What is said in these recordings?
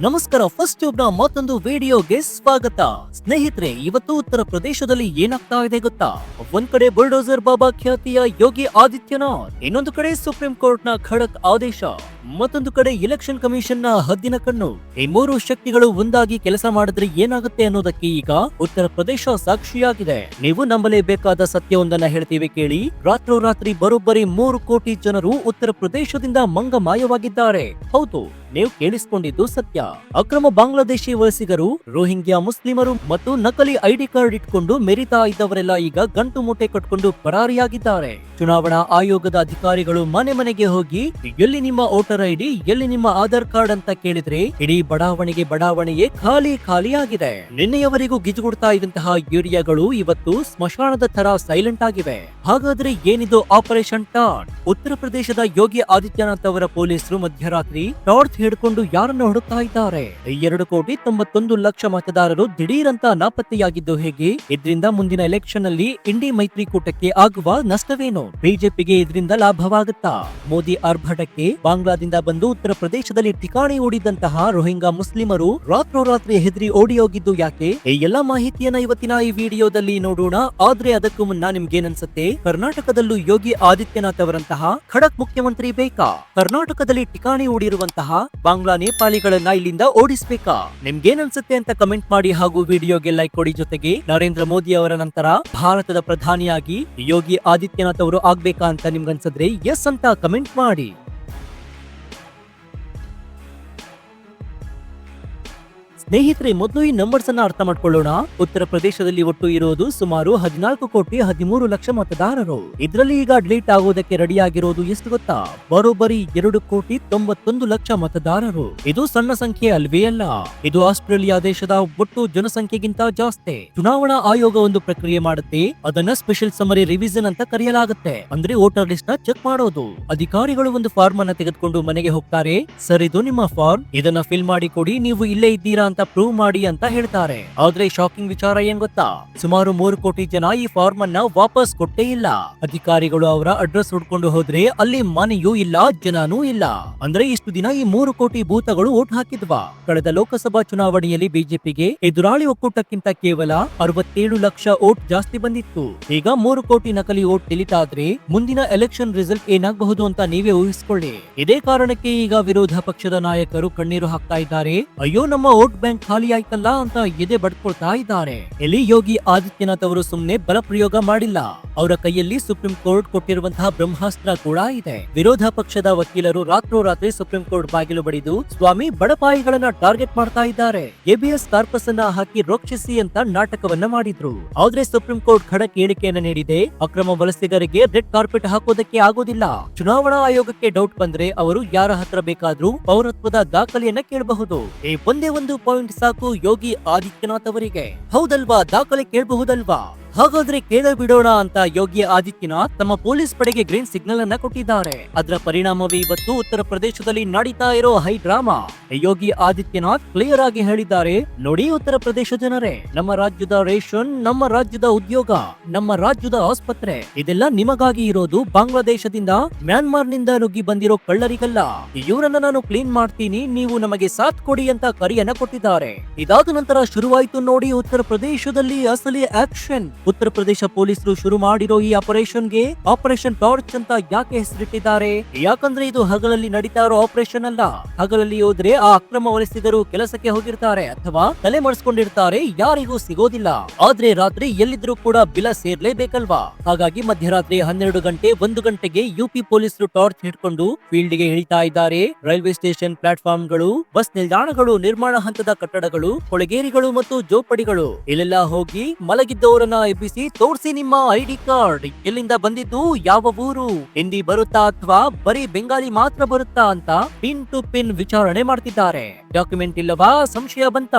ನಮಸ್ಕಾರ. First tube ನ ಮತ್ತೊಂದು ವಿಡಿಯೋಗೆ ಸ್ವಾಗತ. ಸ್ನೇಹಿತರೆ, ಇವತ್ತು ಉತ್ತರ ಪ್ರದೇಶದಲ್ಲಿ ಏನಾಗ್ತಾ ಇದೆ ಗೊತ್ತಾ? ಒಂದ್ ಕಡೆ ಬುಲ್ಡೋಸರ್ ಬಾಬಾ ಖ್ಯಾತಿಯ ಯೋಗಿ ಆದಿತ್ಯನಾಥ್, ಇನ್ನೊಂದು ಕಡೆ ಸುಪ್ರೀಂ ಕೋರ್ಟ್ ನ ಖಡಕ್ ಆದೇಶ, ಮತ್ತೊಂದು ಕಡೆ ಎಲೆಕ್ಷನ್ ಕಮಿಷನ್ ನ ಹದ್ದಿನ ಕಣ್ಣು. ಈ ಮೂರು ಶಕ್ತಿಗಳು ಒಂದಾಗಿ ಕೆಲಸ ಮಾಡಿದ್ರೆ ಏನಾಗುತ್ತೆ ಅನ್ನೋದಕ್ಕೆ ಈಗ ಉತ್ತರ ಪ್ರದೇಶ ಸಾಕ್ಷಿಯಾಗಿದೆ. ನೀವು ನಂಬಲೇಬೇಕಾದ ಸತ್ಯವೊಂದನ್ನ ಹೇಳ್ತೀವಿ ಕೇಳಿ. ರಾತ್ರೋರಾತ್ರಿ ಬರೋಬ್ಬರಿ 3 ಕೋಟಿ ಜನರು ಉತ್ತರ ಪ್ರದೇಶದಿಂದ ಮಂಗಮಾಯವಾಗಿದ್ದಾರೆ. ಹೌದು, ನೀವು ಕೇಳಿಸಿಕೊಂಡಿದ್ದು ಸತ್ಯ. ಅಕ್ರಮ ಬಾಂಗ್ಲಾದೇಶಿ ವಲಸಿಗರು, ರೋಹಿಂಗ್ಯಾ ಮುಸ್ಲಿಮರು ಮತ್ತು ನಕಲಿ ಐಡಿ ಕಾರ್ಡ್ ಇಟ್ಕೊಂಡು ಮೆರಿತಾ ಇದ್ದವರೆಲ್ಲ ಈಗ ಗಂಟು ಮೂಟೆ ಕಟ್ಕೊಂಡು ಪರಾರಿಯಾಗಿದ್ದಾರೆ. ಚುನಾವಣಾ ಆಯೋಗದ ಅಧಿಕಾರಿಗಳು ಮನೆ ಮನೆಗೆ ಹೋಗಿ ಎಲ್ಲಿ ನಿಮ್ಮ ವೋಟರ್ ಐಡಿ, ಎಲ್ಲಿ ನಿಮ್ಮ ಆಧಾರ್ ಕಾರ್ಡ್ ಅಂತ ಕೇಳಿದ್ರೆ ಇಡೀ ಬಡಾವಣೆಯೇ ಖಾಲಿ ಆಗಿದೆ. ನಿನ್ನೆಯವರೆಗೂ ಗಿಜುಗುಡ್ತಾ ಇದ್ದಂತಹ ಏರಿಯಾಗಳು ಇವತ್ತು ಸ್ಮಶಾನದ ತರ ಸೈಲೆಂಟ್ ಆಗಿವೆ. ಹಾಗಾದ್ರೆ ಏನಿದು ಆಪರೇಷನ್ ಟಾರ್ಚ್? ಉತ್ತರ ಪ್ರದೇಶದ ಯೋಗಿ ಆದಿತ್ಯನಾಥ್ ಅವರ ಪೊಲೀಸರು ಮಧ್ಯರಾತ್ರಿ ಟಾರ್ಚ್ ಹಿಡ್ಕೊಂಡು ಯಾರನ್ನು ಹುಡುಕ್ತಾ ಇದ್ದಾರೆ. 2,91,00,000 ಮತದಾರರು ದಿಢೀರಂತ ನಾಪತ್ತೆಯಾಗಿದ್ದು ಹೇಗೆ? ಇದರಿಂದ ಮುಂದಿನ ಎಲೆಕ್ಷನ್ ನಲ್ಲಿ ಇಂಡಿ ಮೈತ್ರಿಕೂಟಕ್ಕೆ ಆಗುವ ನಷ್ಟವೇನು? ಬಿಜೆಪಿಗೆ ಇದರಿಂದ ಲಾಭವಾಗುತ್ತಾ? ಮೋದಿ ಆರ್ಭಟಕ್ಕೆ ಬಾಂಗ್ಲಾದಿಂದ ಬಂದು ಉತ್ತರ ಪ್ರದೇಶದಲ್ಲಿ ಠಿಕಾಣಿ ಹೂಡಿದಂತಹ ರೋಹಿಂಗ್ಯಾ ಮುಸ್ಲಿಮರು ರಾತ್ರೋರಾತ್ರಿ ಹೆದರಿ ಓಡಿ ಹೋಗಿದ್ದು ಯಾಕೆ? ಈ ಎಲ್ಲಾ ಮಾಹಿತಿಯನ್ನ ಇವತ್ತಿನ ಈ ವಿಡಿಯೋದಲ್ಲಿ ನೋಡೋಣ. ಆದ್ರೆ ಅದಕ್ಕೂ ಮುನ್ನ ನಿಮ್ಗೇನನ್ಸುತ್ತೆ? ಕರ್ನಾಟಕದಲ್ಲೂ ಯೋಗಿ ಆದಿತ್ಯನಾಥ್ ಅವರಂತಹ ಖಡಕ್ ಮುಖ್ಯಮಂತ್ರಿ ಬೇಕಾ? ಕರ್ನಾಟಕದಲ್ಲಿ ಠಿಕಾಣಿ ಹೂಡಿರುವಂತಹ ಬಾಂಗ್ಲಾ ನೇಪಾಳಿಗಳನ್ನ ಇಲ್ಲಿಂದ ಓಡಿಸ್ಬೇಕಾ? ನಿಮ್ಗೇನನ್ಸುತ್ತೆ ಅಂತ ಕಮೆಂಟ್ ಮಾಡಿ ಹಾಗೂ ವಿಡಿಯೋಗೆ ಲೈಕ್ ಕೊಡಿ. ಜೊತೆಗೆ ನರೇಂದ್ರ ಮೋದಿ ಅವರ ನಂತರ ಭಾರತದ ಪ್ರಧಾನಿಯಾಗಿ ಯೋಗಿ ಆದಿತ್ಯನಾಥ್ ಅವರು ಆಗ್ಬೇಕಾ ಅಂತ ನಿಮ್ಗನ್ಸಿದ್ರೆ ಎಸ್ ಅಂತ ಕಮೆಂಟ್ ಮಾಡಿ. ಸ್ನೇಹಿತರೆ, ಮೊದಲು ಈ ನಂಬರ್ಸ್ ಅನ್ನ ಅರ್ಥ ಮಾಡ್ಕೊಳ್ಳೋಣ. ಉತ್ತರ ಪ್ರದೇಶದಲ್ಲಿ ಒಟ್ಟು ಇರೋದು ಸುಮಾರು 14,13,00,000 ಮತದಾರರು. ಇದರಲ್ಲಿ ಈಗ ಡಿಲೀಟ್ ಆಗೋದಕ್ಕೆ ರೆಡಿ ಆಗಿರೋದು ಎಷ್ಟು ಗೊತ್ತಾ? ಬರೋಬ್ಬರಿ 2,91,00,000 ಮತದಾರರು. ಇದು ಸಣ್ಣ ಸಂಖ್ಯೆ ಅಲ್ವೇ ಅಲ್ಲ. ಇದು ಆಸ್ಟ್ರೇಲಿಯಾ ದೇಶದ ಒಟ್ಟು ಜನಸಂಖ್ಯೆಗಿಂತ ಜಾಸ್ತಿ. ಚುನಾವಣಾ ಆಯೋಗ ಒಂದು ಪ್ರಕ್ರಿಯೆ ಮಾಡುತ್ತೆ. ಅದನ್ನ ಸ್ಪೆಷಲ್ ಸಮರಿ ರಿವಿಷನ್ ಅಂತ ಕರೆಯಲಾಗುತ್ತೆ. ಅಂದ್ರೆ ವೋಟರ್ ಲಿಸ್ಟ್ ನ ಚೆಕ್ ಮಾಡೋದು. ಅಧಿಕಾರಿಗಳು ಒಂದು ಫಾರ್ಮ್ ಅನ್ನ ತೆಗೆದುಕೊಂಡು ಮನೆಗೆ ಹೋಗ್ತಾರೆ. ಸರ್, ಇದು ನಿಮ್ಮ ಫಾರ್ಮ್, ಇದನ್ನ ಫಿಲ್ ಮಾಡಿ ಕೊಡಿ, ನೀವು ಇಲ್ಲೇ ಇದ್ದೀರಾ ಅಂತ ಪ್ರೂವ್ ಮಾಡಿ ಅಂತ ಹೇಳ್ತಾರೆ. ಆದ್ರೆ ಶಾಕಿಂಗ್ ವಿಚಾರ ಏನ್ ಗೊತ್ತಾ? ಸುಮಾರು 3 ಕೋಟಿ ಜನ ಈ ಫಾರ್ಮ್ ಅನ್ನ ವಾಪಸ್ ಕೊಟ್ಟೇ ಇಲ್ಲ. ಅಧಿಕಾರಿಗಳು ಅವರ ಅಡ್ರೆಸ್ ಹುಡ್ಕೊಂಡು ಹೋದ್ರೆ ಅಲ್ಲಿ ಮನೆಯೂ ಇಲ್ಲ, ಜನನೂ ಇಲ್ಲ. ಅಂದ್ರೆ ಇಷ್ಟು ದಿನ ಈ 3 ಕೋಟಿ ಭೂತಗಳು ವೋಟ್ ಹಾಕಿದ್ವಾ? ಕಳೆದ ಲೋಕಸಭಾ ಚುನಾವಣೆಯಲ್ಲಿ ಬಿಜೆಪಿಗೆ ಎದುರಾಳಿ ಒಕ್ಕೂಟಕ್ಕಿಂತ ಕೇವಲ 67 ಲಕ್ಷ ವೋಟ್ ಜಾಸ್ತಿ ಬಂದಿತ್ತು. ಈಗ 3 ಕೋಟಿ ನಕಲಿ ವೋಟ್ ಡಿಲೀಟ್ ಆದ್ರೆ ಮುಂದಿನ ಎಲೆಕ್ಷನ್ ರಿಸಲ್ಟ್ ಏನಾಗಬಹುದು ಅಂತ ನೀವೇ ಊಹಿಸಿಕೊಳ್ಳಿ. ಇದೇ ಕಾರಣಕ್ಕೆ ಈಗ ವಿರೋಧ ಪಕ್ಷದ ನಾಯಕರು ಕಣ್ಣೀರು ಹಾಕ್ತಾ ಇದ್ದಾರೆ. ಅಯ್ಯೋ, ನಮ್ಮ ವೋಟ್ ಬ್ಯಾಂಕ್ ಖಾಲಿ ಆಯ್ತಲ್ಲ ಅಂತ ಎದೆ ಬಡ್ಕೊಳ್ತಾ ಇದ್ದಾರೆ. ಇಲ್ಲಿ ಯೋಗಿ ಆದಿತ್ಯನಾಥ್ ಅವರು ಸುಮ್ನೆ ಬಲ ಪ್ರಯೋಗ ಮಾಡಿಲ್ಲ. ಅವರ ಕೈಯಲ್ಲಿ ಸುಪ್ರೀಂ ಕೋರ್ಟ್ ಕೊಟ್ಟಿರುವಂತಹ ಬ್ರಹ್ಮಾಸ್ತ್ರ ಕೂಡ ಇದೆ. ವಿರೋಧ ಪಕ್ಷದ ವಕೀಲರು ರಾತ್ರೋರಾತ್ರಿ ಸುಪ್ರೀಂ ಕೋರ್ಟ್ ಬಾಗಿಲು ಬಡಿದು ಸ್ವಾಮಿ ಬಡಪಾಯಿಗಳನ್ನ ಟಾರ್ಗೆಟ್ ಮಾಡ್ತಾ ಇದ್ದಾರೆ. ಎಬಿಎಸ್ ಕಾರ್ಪಸ್ ಅನ್ನ ಹಾಕಿ ರಕ್ಷಿಸಿ ಅಂತ ನಾಟಕವನ್ನ ಮಾಡಿದ್ರು. ಆದ್ರೆ ಸುಪ್ರೀಂ ಕೋರ್ಟ್ ಖಡಕ್ ಹೇಳಿಕೆಯನ್ನ ನೀಡಿದೆ. ಅಕ್ರಮ ವಲಸಿಗರಿಗೆ ರೆಡ್ ಕಾರ್ಪೆಟ್ ಹಾಕೋದಕ್ಕೆ ಆಗೋದಿಲ್ಲ. ಚುನಾವಣಾ ಆಯೋಗಕ್ಕೆ ಡೌಟ್ ಬಂದ್ರೆ ಅವರು ಯಾರ ಹತ್ರ ಬೇಕಾದ್ರೂ ಪೌರತ್ವದ ದಾಖಲೆಯನ್ನ ಕೇಳಬಹುದು. ಈ ಒಂದೇ ಒಂದು ಪಾಯಿಂಟ್ ಸಾಕು ಯೋಗಿ ಆದಿತ್ಯನಾಥ್ ಅವರಿಗೆ. ಹೌದಲ್ವಾ? ದಾಖಲೆ ಕೇಳಬಹುದಲ್ವಾ? ಹಾಗಾದ್ರೆ ಕೇಳ ಬಿಡೋಣ ಅಂತ ಯೋಗಿ ಆದಿತ್ಯನಾಥ್ ತಮ್ಮ ಪೊಲೀಸ್ ಪಡೆಗೆ ಗ್ರೀನ್ ಸಿಗ್ನಲ್ ಅನ್ನ ಕೊಟ್ಟಿದ್ದಾರೆ. ಅದರ ಪರಿಣಾಮವೇ ಇವತ್ತು ಉತ್ತರ ಪ್ರದೇಶದಲ್ಲಿ ನಡೀತಾ ಇರೋ high drama. Yogi Adityanath clear ಆಗಿ ಹೇಳಿದ್ದಾರೆ, ನೋಡಿ ಉತ್ತರ ಪ್ರದೇಶ ಜನರೇ, ನಮ್ಮ ರಾಜ್ಯದ ರೇಷನ್, ನಮ್ಮ ರಾಜ್ಯದ ಉದ್ಯೋಗ, ನಮ್ಮ ರಾಜ್ಯದ ಆಸ್ಪತ್ರೆ ಇದೆಲ್ಲ ನಿಮಗಾಗಿ ಇರೋದು. ಬಾಂಗ್ಲಾದೇಶದಿಂದ, ಮ್ಯಾನ್ಮಾರ್ ನಿಂದ ನುಗ್ಗಿ ಬಂದಿರೋ ಕಳ್ಳರಿಗಲ್ಲ. ಇವರನ್ನ ನಾನು ಕ್ಲೀನ್ ಮಾಡ್ತೀನಿ, ನೀವು ನಮಗೆ ಸಾಥ್ ಕೊಡಿ ಅಂತ ಕರೆಯನ್ನ ಕೊಟ್ಟಿದ್ದಾರೆ. ಇದಾದ ನಂತರ ಶುರುವಾಯಿತು ನೋಡಿ ಉತ್ತರ ಪ್ರದೇಶದಲ್ಲಿ ಅಸಲಿ ಆಕ್ಷನ್. ಉತ್ತರ ಪ್ರದೇಶ ಪೊಲೀಸರು ಶುರು ಮಾಡಿರೋ ಈ ಆಪರೇಷನ್ಗೆ ಆಪರೇಷನ್ ಟಾರ್ಚ್ ಅಂತ ಯಾಕೆ ಹೆಸರಿಟ್ಟಿದ್ದಾರೆ? ಯಾಕಂದ್ರೆ ಇದು ಹಗಲಲ್ಲಿ ನಡೀತಾ ಇರೋ ಆಪರೇಷನ್ ಅಲ್ಲ. ಹಗಲಲ್ಲಿ ಹೋದ್ರೆ ಆ ಅಕ್ರಮ ವಲಸಿಗರು ಕೆಲಸಕ್ಕೆ ಹೋಗಿರ್ತಾರೆ ಅಥವಾ ತಲೆ ಮರೆಸ್ಕೊಂಡಿರ್ತಾರೆ, ಯಾರಿಗೂ ಸಿಗೋದಿಲ್ಲ. ಆದ್ರೆ ರಾತ್ರಿ ಎಲ್ಲಿದ್ರು ಕೂಡ ಬಿಲ ಸೇರ್ಲೇಬೇಕಲ್ವಾ? ಹಾಗಾಗಿ ಮಧ್ಯರಾತ್ರಿ 12 ಗಂಟೆ 1 ಗಂಟೆಗೆ ಯುಪಿ ಪೊಲೀಸರು ಟಾರ್ಚ್ ಹಿಡ್ಕೊಂಡು ಫೀಲ್ಡ್ ಗೆ ಇಳಿತಾ ಇದ್ದಾರೆ. ರೈಲ್ವೆ ಸ್ಟೇಷನ್ ಪ್ಲಾಟ್ಫಾರ್ಮ್ಗಳು, ಬಸ್ ನಿಲ್ದಾಣಗಳು, ನಿರ್ಮಾಣ ಹಂತದ ಕಟ್ಟಡಗಳು, ಕೊಳೆಗೇರಿಗಳು ಮತ್ತು ಜೋಪಡಿಗಳು ಇಲ್ಲೆಲ್ಲ ಹೋಗಿ ಮಲಗಿದ್ದವರನ್ನ ಎಬ್ಬಿಸಿ ತೋರಿಸಿ ನಿಮ್ಮ ಐಡಿ ಕಾರ್ಡ್, ಎಲ್ಲಿಂದ ಬಂದಿದ್ದು, ಯಾವ ಊರು, ಹಿಂದಿ ಬರುತ್ತಾ ಅಥವಾ ಬರೀ ಬೆಂಗಾಲಿ ಮಾತ್ರ ಬರುತ್ತಾ ಅಂತ ಪಿನ್ ಟು ಪಿನ್ ವಿಚಾರಣೆ ಮಾಡ್ತಿದ್ದಾರೆ. ಡಾಕ್ಯುಮೆಂಟ್ ಇಲ್ಲವಾ? ಸಂಶಯ ಬಂತ?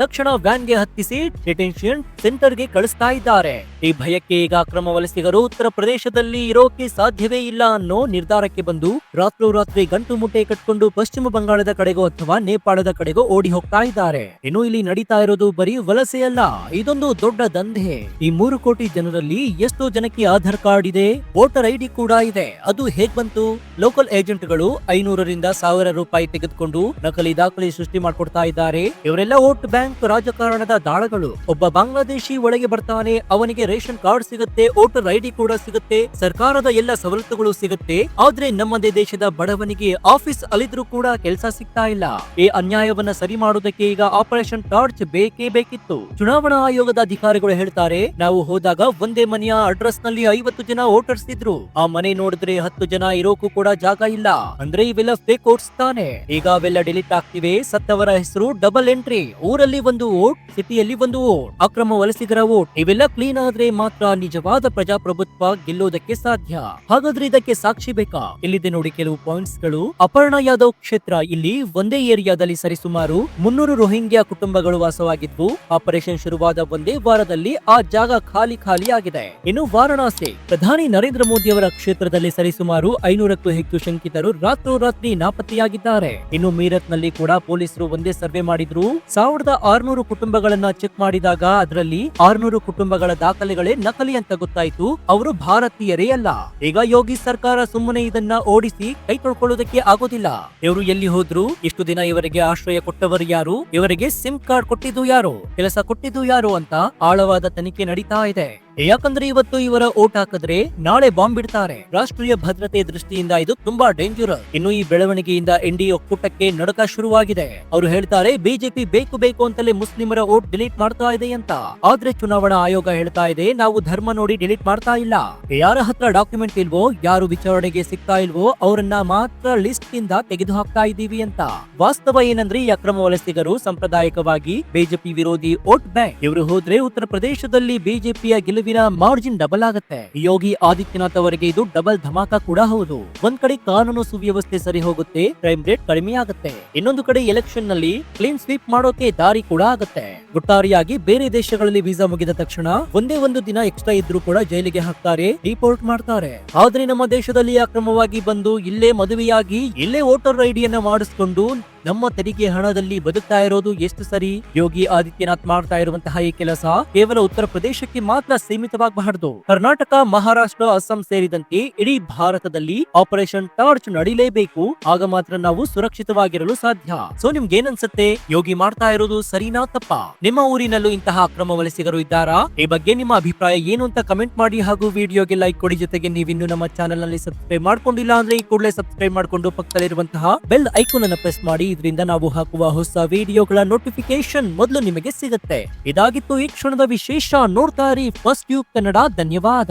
ತಕ್ಷಣ ವ್ಯಾನ್ ಗೆ ಹತ್ತಿಸಿ ಡಿಟೆನ್ಷನ್ ಸೆಂಟರ್ ಗೆ ಕಳಿಸ್ತಾ ಇದ್ದಾರೆ. ಈ ಭಯಕ್ಕೆ ಈಗ ಅಕ್ರಮ ವಲಸಿಗರು ಉತ್ತರ ಪ್ರದೇಶದಲ್ಲಿ ಇರೋಕೆ ಸಾಧ್ಯವೇ ಇಲ್ಲ ಅನ್ನೋ ನಿರ್ಧಾರಕ್ಕೆ ಬಂದು ರಾತ್ರೋರಾತ್ರಿ ಗಂಟು ಮುಟ್ಟೆ ಕಟ್ಕೊಂಡು ಪಶ್ಚಿಮ ಬಂಗಾಳದ ಕಡೆಗೋ ಅಥವಾ ನೇಪಾಳದ ಕಡೆಗೋ ಓಡಿ ಹೋಗ್ತಾ ಇದ್ದಾರೆ. ಇನ್ನು ಇಲ್ಲಿ ನಡೀತಾ ಇರೋದು ಬರೀ ವಲಸೆ ಅಲ್ಲ, ಇದೊಂದು ದೊಡ್ಡ ದಂಧೆ. ಈ 3 ಕೋಟಿ ಜನರಲ್ಲಿ ಎಷ್ಟೋ ಜನಕ್ಕೆ ಆಧಾರ್ ಕಾರ್ಡ್ ಇದೆ, ವೋಟರ್ ಐಡಿ ಕೂಡ ಇದೆ. ಅದು ಹೇಗ್ ಬಂತು? ಲೋಕಲ್ ಏಜೆಂಟ್ಗಳು 500ರಿಂದ 1000 ರೂಪಾಯಿ ತೆಗೆದುಕೊಂಡು ನಕಲಿ ದಾಖಲೆ ಸೃಷ್ಟಿ ಮಾಡ್ಕೊಡ್ತಾ ಇದ್ದಾರೆ. ಇವರೆಲ್ಲ ವೋಟ್ ಬ್ಯಾಂಕ್ ರಾಜಕಾರಣದ ದಾಳಗಳು. ಒಬ್ಬ ಬಾಂಗ್ಲಾದೇಶಿ ಒಳಗೆ ಬರ್ತಾನೆ, ಅವನಿಗೆ ರೇಷನ್ ಕಾರ್ಡ್ ಸಿಗುತ್ತೆ, ವೋಟರ್ ಐಡಿ ಕೂಡ ಸಿಗುತ್ತೆ, ಸರ್ಕಾರದ ಎಲ್ಲ ಸವಲತ್ತುಗಳು ಸಿಗುತ್ತೆ. ಆದ್ರೆ ನಮ್ಮದೇ ದೇಶದ ಬಡವನಿಗೆ ಆಫೀಸ್ ಅಲಿದ್ರು ಕೂಡ ಕೆಲಸ ಸಿಗ್ತಾ ಇಲ್ಲ. ಈ ಅನ್ಯಾಯವನ್ನ ಸರಿ ಮಾಡುವುದಕ್ಕೆ ಈಗ ಆಪರೇಷನ್ ಟಾರ್ಚ್ ಬೇಕೇ ಬೇಕಿತ್ತು. ಚುನಾವಣಾ ಆಯೋಗದ ಅಧಿಕಾರಿಗಳು ಹೇಳ್ತಾರೆ, ನಾವು ಹೋದಾಗ ಒಂದೇ ಮನೆಯ ಅಡ್ರೆಸ್ ನಲ್ಲಿ 50 ಜನ ವೋಟರ್ಸ್ ಇದ್ರು. ಆ ಮನೆ ನೋಡಿದ್ರೆ 10 ಜನ ಇರೋಕು ಕೂಡ ಜಾಗ ಇಲ್ಲ. ಅಂದ್ರೆ ಇವೆಲ್ಲ ಫೇಕ್ ವೋಟ್ಸ್ ತಾನೆ. ಈಗ ಅವೆಲ್ಲ ಡಿಲೀಟ್ ಆಗ್ತಿವೆ. ಸತ್ತವರ ಹೆಸರು ಡಬಲ್ ಎಂಟ್ರಿ. ಊರಲ್ಲಿ ಒಂದು ವೋಟ್, ಸಿಟಿಯಲ್ಲಿ ಒಂದು ವೋಟ್, ಅಕ್ರಮ ವಲಸಿಗರ ವೋಟ್. ಇವೆಲ್ಲ ಕ್ಲೀನ್ ಆದ್ರೆ ಮಾತ್ರ ನಿಜವಾದ ಪ್ರಜಾಪ್ರಭುತ್ವ ಗೆಲ್ಲೋದಕ್ಕೆ ಸಾಧ್ಯ. ಹಾಗಾದ್ರೆ ಇದಕ್ಕೆ ಸಾಕ್ಷಿ ಬೇಕಾ? ಇಲ್ಲಿದೆ ನೋಡಿ ಕೆಲವು ಪಾಯಿಂಟ್ಸ್ ಗಳು. ಅಪರ್ಣಾ ಯಾದವ್ ಕ್ಷೇತ್ರ. ಇಲ್ಲಿ ಒಂದೇ ಏರಿಯಾದಲ್ಲಿ ಸರಿಸುಮಾರು 300 ರೋಹಿಂಗ್ಯಾ ಕುಟುಂಬಗಳು ವಾಸವಾಗಿದ್ವು. ಆಪರೇಷನ್ ಶುರುವಾದ ಒಂದೇ ವಾರದಲ್ಲಿ ಆ ಜಾಗ ಖಾಲಿ ಆಗಿದೆ. ಇನ್ನು ವಾರಣಾಸಿ, ಪ್ರಧಾನಿ ನರೇಂದ್ರ ಮೋದಿ ಅವರ ಕ್ಷೇತ್ರದಲ್ಲಿ ಸರಿಸುಮಾರು 500ಕ್ಕೂ ಹೆಚ್ಚು ಶಂಕಿತರು ರಾತ್ರೋರಾತ್ರಿ ನಾಪತ್ತೆಯಾಗಿದ್ದಾರೆ. ಇನ್ನು ಮೀರತ್ ನಲ್ಲಿ ಕೂಡ ಪೊಲೀಸರು ಒಂದೇ ಸರ್ವೆ ಮಾಡಿದ್ರು. 1600 ಕುಟುಂಬಗಳನ್ನ ಚೆಕ್ ಮಾಡಿದಾಗ ಅದರಲ್ಲಿ 600 ಕುಟುಂಬಗಳ ದಾಖಲೆಗಳೇ ನಕಲಿ ಅಂತ ಗೊತ್ತಾಯ್ತು. ಅವರು ಭಾರತೀಯರೇ ಅಲ್ಲ. ಈಗ ಯೋಗಿ ಸರ್ಕಾರ ಸುಮ್ಮನೆ ಇದನ್ನ ಓಡಿಸಿ ಕೈ ತೊಳ್ಕೊಳ್ಳೋದಕ್ಕೆ ಆಗೋದಿಲ್ಲ. ಇವರು ಎಲ್ಲಿ ಹೋದ್ರು? ಇಷ್ಟು ದಿನ ಇವರಿಗೆ ಆಶ್ರಯ ಕೊಟ್ಟವರು ಯಾರು? ಇವರಿಗೆ ಸಿಮ್ ಕಾರ್ಡ್ ಕೊಟ್ಟಿದ್ದು ಯಾರು? ಕೆಲಸ ಕೊಟ್ಟಿದ್ದು ಯಾರು ಅಂತ ಆಳವಾದ ತನಿಖೆ ನಡೀತಾ ಇದೆ. ಯಾಕಂದ್ರೆ ಇವತ್ತು ಇವರ ಓಟ್ ಹಾಕಿದ್ರೆ ನಾಳೆ ಬಾಂಬ್ ಬಿಡ್ತಾರೆ. ರಾಷ್ಟ್ರೀಯ ಭದ್ರತೆ ದೃಷ್ಟಿಯಿಂದ ಇದು ತುಂಬಾ ಡೇಂಜರಸ್. ಇನ್ನು ಈ ಬೆಳವಣಿಗೆಯಿಂದ ಎನ್ಡಿಎ ಒಕ್ಕೂಟಕ್ಕೆ ನಡುಕ ಶುರುವಾಗಿದೆ. ಅವರು ಹೇಳ್ತಾರೆ, ಬಿಜೆಪಿ ಬೇಕು ಅಂತಲೇ ಮುಸ್ಲಿಮರ ಓಟ್ ಡಿಲೀಟ್ ಮಾಡ್ತಾ ಇದೆ ಅಂತ. ಆದ್ರೆ ಚುನಾವಣಾ ಆಯೋಗ ಹೇಳ್ತಾ ಇದೆ, ನಾವು ಧರ್ಮ ನೋಡಿ ಡಿಲೀಟ್ ಮಾಡ್ತಾ ಇಲ್ಲ. ಯಾರ ಹತ್ರ ಡಾಕ್ಯುಮೆಂಟ್ ಇಲ್ವೋ, ಯಾರು ವಿಚಾರಣೆಗೆ ಸಿಗ್ತಾ ಇಲ್ವೋ ಅವರನ್ನ ಮಾತ್ರ ಲಿಸ್ಟ್ ಇಂದ ತೆಗೆದು ಹಾಕ್ತಾ ಇದೀವಿ ಅಂತ. ವಾಸ್ತವ ಏನಂದ್ರೆ ಈ ಅಕ್ರಮ ವಲಸಿಗರು ಸಾಂಪ್ರದಾಯಿಕವಾಗಿ ಬಿಜೆಪಿ ವಿರೋಧಿ ವೋಟ್ ಬ್ಯಾಂಕ್. ಇವರು ಹೋದ್ರೆ ಉತ್ತರ ಪ್ರದೇಶದಲ್ಲಿ ಬಿಜೆಪಿಯ ಗೆಲುವಿನ ಮಾರ್ಜಿನ್ ಡಬಲ್ ಆಗುತ್ತೆ. ಯೋಗಿ ಆದಿತ್ಯನಾಥ್ ಅವರಿಗೆ ಇದು ಡಬಲ್ ಧಮಾಕ ಕೂಡ ಹೌದು. ಒಂದ್ ಕಡೆ ಕಾನೂನು ಸುವ್ಯವಸ್ಥೆ ಸರಿ ಹೋಗುತ್ತೆ, ಕ್ರೈಮ್ ರೇಟ್ ಕಡಿಮೆ ಆಗುತ್ತೆ. ಇನ್ನೊಂದು ಕಡೆ ಎಲೆಕ್ಷನ್ ನಲ್ಲಿ ಕ್ಲೀನ್ ಸ್ವೀಪ್ ಮಾಡೋಕೆ ದಾರಿ ಕೂಡ ಆಗುತ್ತೆ. ಒಟ್ಟಾರೆಯಾಗಿ ಬೇರೆ ದೇಶಗಳಲ್ಲಿ ವೀಸಾ ಮುಗಿದ ತಕ್ಷಣ ಒಂದೇ ಒಂದು ದಿನ ಎಕ್ಸ್ಟ್ರಾ ಇದ್ರೂ ಕೂಡ ಜೈಲಿಗೆ ಹಾಕ್ತಾರೆ, ರಿಪೋರ್ಟ್ ಮಾಡ್ತಾರೆ. ಆದ್ರೆ ನಮ್ಮ ದೇಶದಲ್ಲಿ ಅಕ್ರಮವಾಗಿ ಬಂದು ಇಲ್ಲೇ ಮದುವೆಯಾಗಿ ಇಲ್ಲೇ ವೋಟರ್ ಐಡಿಯನ್ನ ಮಾಡಿಸ್ಕೊಂಡು ನಮ್ಮ ತೆರಿಗೆ ಹಣದಲ್ಲಿ ಬದುಕ್ತಾ ಇರೋದು ಎಷ್ಟು ಸರಿ? ಯೋಗಿ ಆದಿತ್ಯನಾಥ್ ಮಾಡ್ತಾ ಇರುವಂತಹ ಈ ಕೆಲಸ ಕೇವಲ ಉತ್ತರ ಪ್ರದೇಶಕ್ಕೆ ಮಾತ್ರ ಸೀಮಿತವಾಗಬಾರದು. ಕರ್ನಾಟಕ, ಮಹಾರಾಷ್ಟ್ರ, ಅಸ್ಸಾಂ ಸೇರಿದಂತೆ ಇಡೀ ಭಾರತದಲ್ಲಿ ಆಪರೇಷನ್ ಟಾರ್ಚ್ ನಡೀಲೇಬೇಕು. ಆಗ ಮಾತ್ರ ನಾವು ಸುರಕ್ಷಿತವಾಗಿರಲು ಸಾಧ್ಯ. ಸೊ ನಿಮ್ಗೆ ಏನನ್ಸುತ್ತೆ? ಯೋಗಿ ಮಾಡ್ತಾ ಇರೋದು ಸರಿನಾ ತಪ್ಪಾ? ನಿಮ್ಮ ಊರಿನಲ್ಲೂ ಇಂತಹ ಅಕ್ರಮ ವಲಸಿಗರು ಇದ್ದಾರಾ? ಈ ಬಗ್ಗೆ ನಿಮ್ಮ ಅಭಿಪ್ರಾಯ ಏನು ಅಂತ ಕಮೆಂಟ್ ಮಾಡಿ. ಹಾಗೂ ವಿಡಿಯೋಗೆ ಲೈಕ್ ಕೊಡಿ. ಜೊತೆಗೆ ನೀವಿನ್ನು ನಮ್ಮ ಚಾನೆಲ್ ನಲ್ಲಿ ಸಬ್ಸ್ಕ್ರೈಬ್ ಮಾಡ್ಕೊಂಡಿಲ್ಲ ಅಂದ್ರೆ ಈ ಕೂಡಲೇ ಸಬ್ಸ್ಕ್ರೈಬ್ ಮಾಡ್ಕೊಂಡು ಪಕ್ಕದಲ್ಲಿರುವಂತಹ ಬೆಲ್ ಐಕಾನ್ ಅನ್ನು ಪ್ರೆಸ್ ಮಾಡಿ. ಇದರಿಂದ ನಾವು ಹಾಕುವ ಹೊಸ ವಿಡಿಯೋಗಳ ನೋಟಿಫಿಕೇಶನ್ ಮೊದಲು ನಿಮಗೆ ಸಿಗುತ್ತೆ. ಇದಾಗಿತ್ತು ಈ ಕ್ಷಣದ ವಿಶೇಷ. ನೋಡ್ತಾ ಇರಿ ಫಸ್ಟ್ ಟ್ಯೂಬ್ ಕನ್ನಡ. ಧನ್ಯವಾದ.